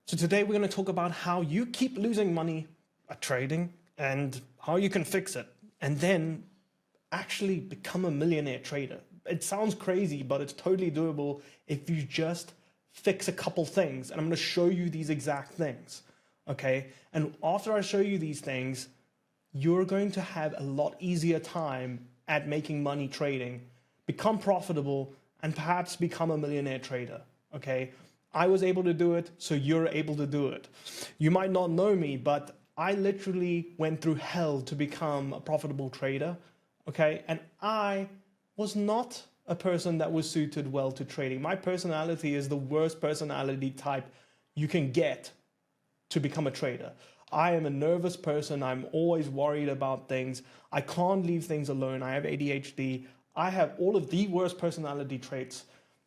So today we're going to talk about how you keep losing money at trading and how you can fix it and then actually become a millionaire trader. It sounds crazy, but it's totally doable if you just fix a couple things. And I'm going to show you these exact things. Okay. And after I show you these things, you're going to have a lot easier time at making money trading, become profitable, and perhaps become a millionaire trader. Okay. I was able to do it, so you're able to do it. You might not know me, but I literally went through hell to become a profitable trader. Okay. And I was not a person that was suited well to trading. My personality is the worst personality type you can get to become a trader. I am a nervous person. I'm always worried about things. I can't leave things alone. I have ADHD. I have all of the worst personality traits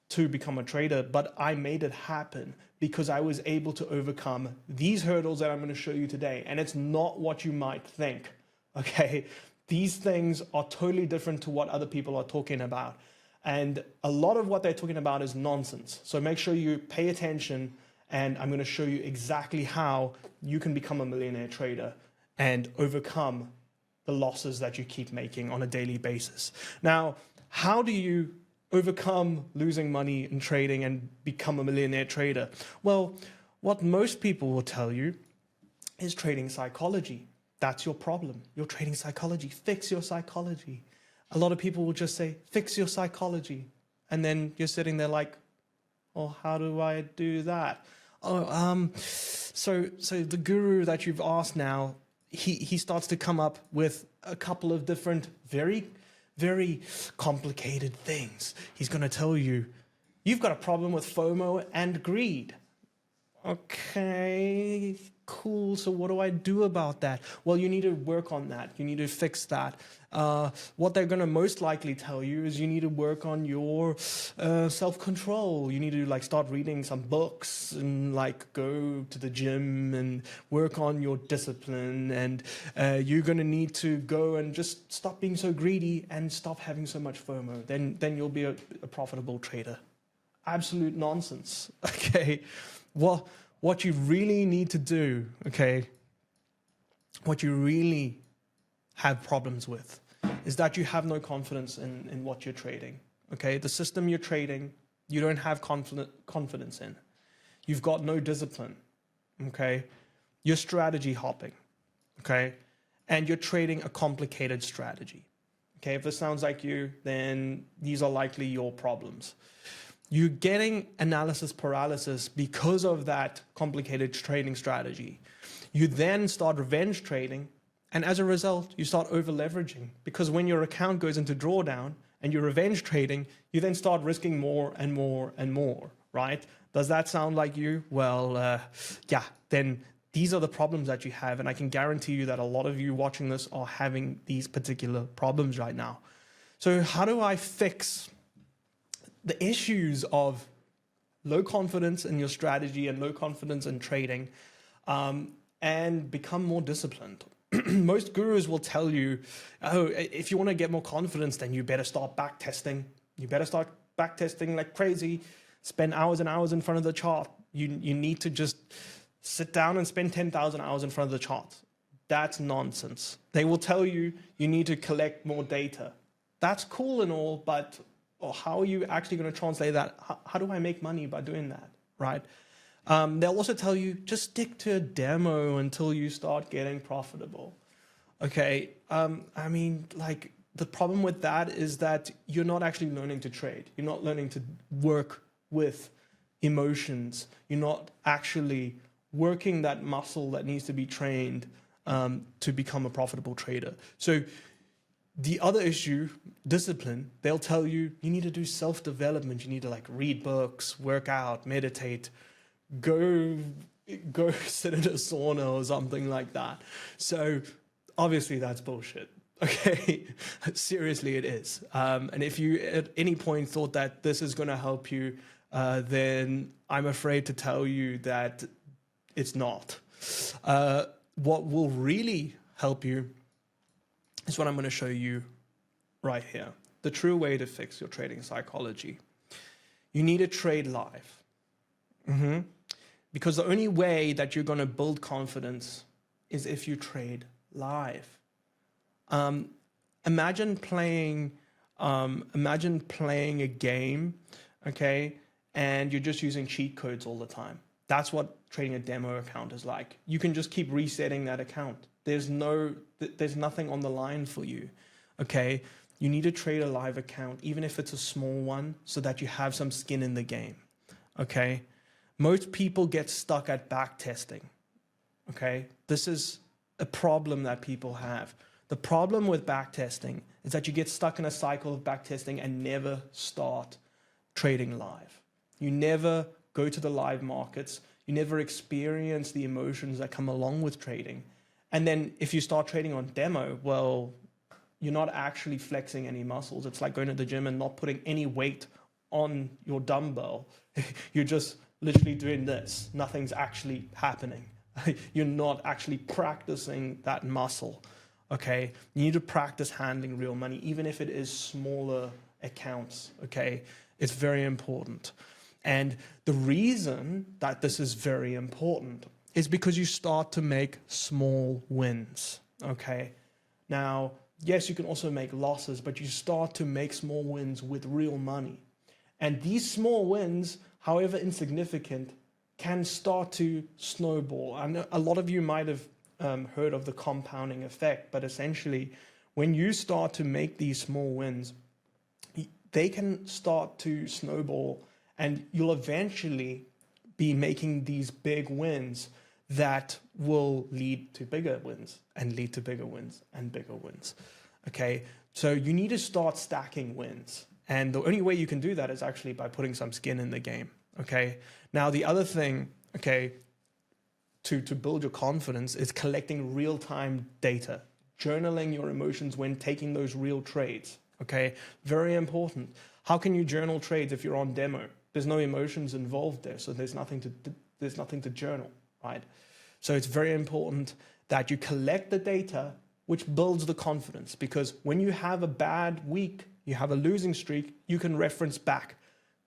to become a trader, but I made it happen because I was able to overcome these hurdles that I'm going to show you today. And it's not what you might think, okay? These things are totally different to what other people are talking about. And a lot of what they're talking about is nonsense. So make sure you pay attention, and I'm going to show you exactly how you can become a millionaire trader and overcome the losses that you keep making on a daily basis. Now, how do you overcome losing money in trading and become a millionaire trader? Well, what most people will tell you is trading psychology. That's your problem. Your trading psychology. Fix your psychology. A lot of people will just say, fix your psychology. And then you're sitting there like, oh, how do I do that? Oh, so the guru that you've asked now, he starts to come up with a couple of different very complicated things. He's going to tell you, you've got a problem with FOMO and greed. Okay, cool. So what do I do about that? Well, you need to work on that. You need to fix that. What they're going to most likely tell you is you need to work on your self-control. You need to start reading some books and go to the gym and work on your discipline. And you're going to need to go and just stop being so greedy and stop having so much FOMO. Then you'll be a profitable trader. Absolute nonsense. Okay. What you really need to do, okay, what you really have problems with is that you have no confidence in what you're trading, okay? The system you're trading, you don't have confidence in. You've got no discipline, okay? You're strategy hopping, okay? And you're trading a complicated strategy, okay? If this sounds like you, then these are likely your problems. You're getting analysis paralysis because of that complicated trading strategy. You then start revenge trading, and as a result, you start over leveraging, because when your account goes into drawdown and you're revenge trading, you then start risking more and more and more, right? Does that sound like you? Well, yeah, then these are the problems that you have, and I can guarantee you that a lot of you watching this are having these particular problems right now. So how do I fix the issues of low confidence in your strategy and low confidence in trading, and become more disciplined? Most gurus will tell you, oh, if you want to get more confidence, then you better start backtesting. You better start backtesting like crazy. Spend hours and hours in front of the chart. You need to just sit down and spend 10,000 hours in front of the chart. That's nonsense. They will tell you you need to collect more data. That's cool and all, but how are you actually going to translate that? How do I make money by doing that, right? They'll also tell you, just stick to a demo until you start getting profitable. Okay, I mean, the problem with that is that you're not actually learning to trade. You're not learning to work with emotions. You're not actually working that muscle that needs to be trained to become a profitable trader. So the other issue, discipline, they'll tell you, you need to do self-development. You need to read books, work out, meditate, go sit in a sauna or something like that. So obviously that's bullshit. Okay, seriously it is. And if you at any point thought that this is going to help you, then I'm afraid to tell you that it's not. What will really help you is what I'm going to show you right here. The true way to fix your trading psychology. You need to trade live. Because the only way that you're going to build confidence is if you trade live. Imagine playing a game, okay, and you're just using cheat codes all the time. That's what trading a demo account is like. You can just keep resetting that account. There's nothing on the line for you, okay? You need to trade a live account, even if it's a small one, so that you have some skin in the game, okay? Most people get stuck at backtesting, okay? This is a problem that people have. The problem with backtesting is that you get stuck in a cycle of backtesting and never start trading live. You never go to the live markets. You never experience the emotions that come along with trading. And then if you start trading on demo, well, you're not actually flexing any muscles. It's like going to the gym and not putting any weight on your dumbbell. You're just literally doing this. Nothing's actually happening. You're not actually practicing that muscle. Okay, you need to practice handling real money, even if it is smaller accounts. Okay, it's very important. And the reason that this is very important is because you start to make small wins. Okay, now, yes, you can also make losses, but you start to make small wins with real money. And these small wins, however insignificant, can start to snowball. I know a lot of you might have heard of the compounding effect, but essentially when you start to make these small wins, they can start to snowball, and you'll eventually be making these big wins that will lead to bigger wins and lead to bigger wins and bigger wins. Okay, so you need to start stacking wins, and the only way you can do that is actually by putting some skin in the game. Okay, now the other thing, okay, to build your confidence is collecting real-time data, journaling your emotions when taking those real trades, okay? Very important. How can you journal trades if you're on demo? There's no emotions involved there, so there's nothing to journal, right? So it's very important that you collect the data, which builds the confidence, because when you have a bad week, you have a losing streak, you can reference back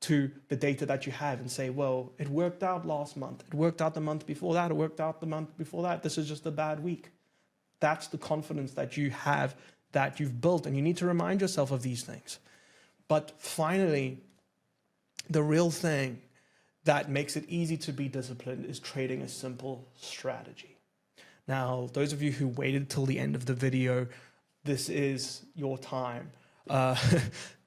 to the data that you have and say, well, it worked out last month. It worked out the month before that. It worked out the month before that. This is just a bad week. That's the confidence that you have, that you've built, and you need to remind yourself of these things. But finally, the real thing that makes it easy to be disciplined is trading a simple strategy. Now, those of you who waited till the end of the video, this is your time.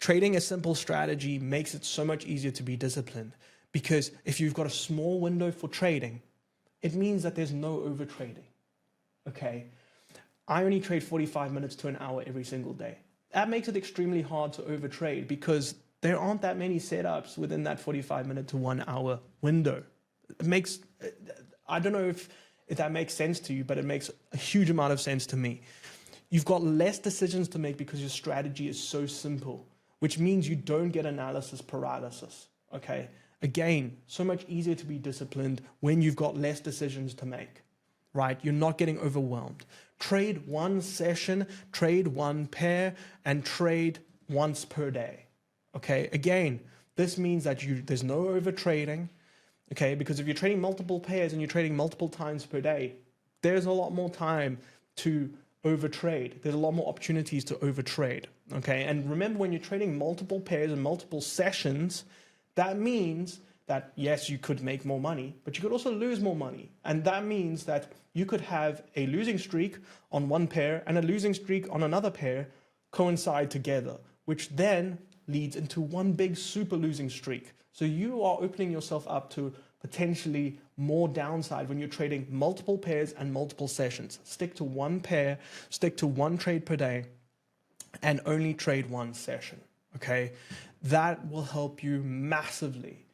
Trading a simple strategy makes it so much easier to be disciplined, because if you've got a small window for trading, it means that there's no over trading. Okay, I only trade 45 minutes to an hour every single day. That makes it extremely hard to over trade because there aren't that many setups within that 45-minute to 1 hour window. It makes, I don't know if that makes sense to you, but it makes a huge amount of sense to me. You've got less decisions to make because your strategy is so simple, which means you don't get analysis paralysis, okay? Again, so much easier to be disciplined when you've got less decisions to make, right? You're not getting overwhelmed. Trade one session, trade one pair, and trade once per day, okay? Again, this means that there's no over trading, okay? Because if you're trading multiple pairs and you're trading multiple times per day, there's a lot more time to overtrade. There's a lot more opportunities to overtrade, okay? And remember, when you're trading multiple pairs and multiple sessions, that means that, yes, you could make more money, but you could also lose more money. And that means that you could have a losing streak on one pair and a losing streak on another pair coincide together, which then leads into one big super losing streak. So you are opening yourself up to potentially more downside when you're trading multiple pairs and multiple sessions. Stick to one pair, stick to one trade per day, and only trade one session, okay? That will help you massively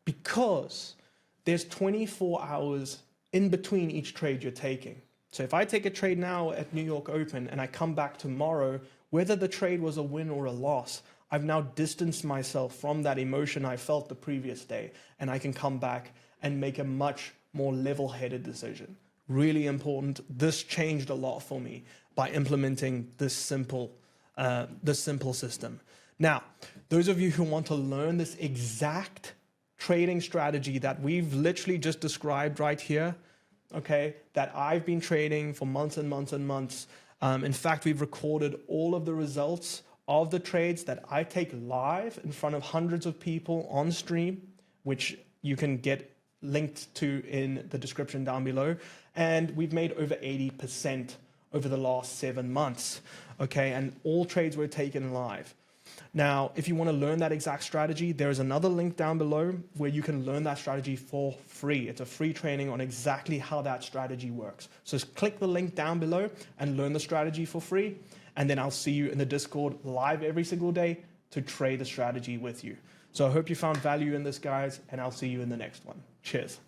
because there's 24 hours in between each trade you're taking. So if I take a trade now at New York Open and I come back tomorrow, whether the trade was a win or a loss, I've now distanced myself from that emotion I felt the previous day, and I can come back and make a much more level-headed decision. Really important. This changed a lot for me by implementing this simple system. Now, those of you who want to learn this exact trading strategy that we've literally just described right here, okay, that I've been trading for months and months and months. In fact, we've recorded all of the results of the trades that I take live in front of hundreds of people on stream, which you can get linked to in the description down below. And we've made over 80% over the last 7 months, okay? And all trades were taken live. Now, if you want to learn that exact strategy, there is another link down below where you can learn that strategy for free. It's a free training on exactly how that strategy works. So just click the link down below and learn the strategy for free. And then I'll see you in the Discord live every single day to trade the strategy with you. So I hope you found value in this, guys, and I'll see you in the next one. Cheers.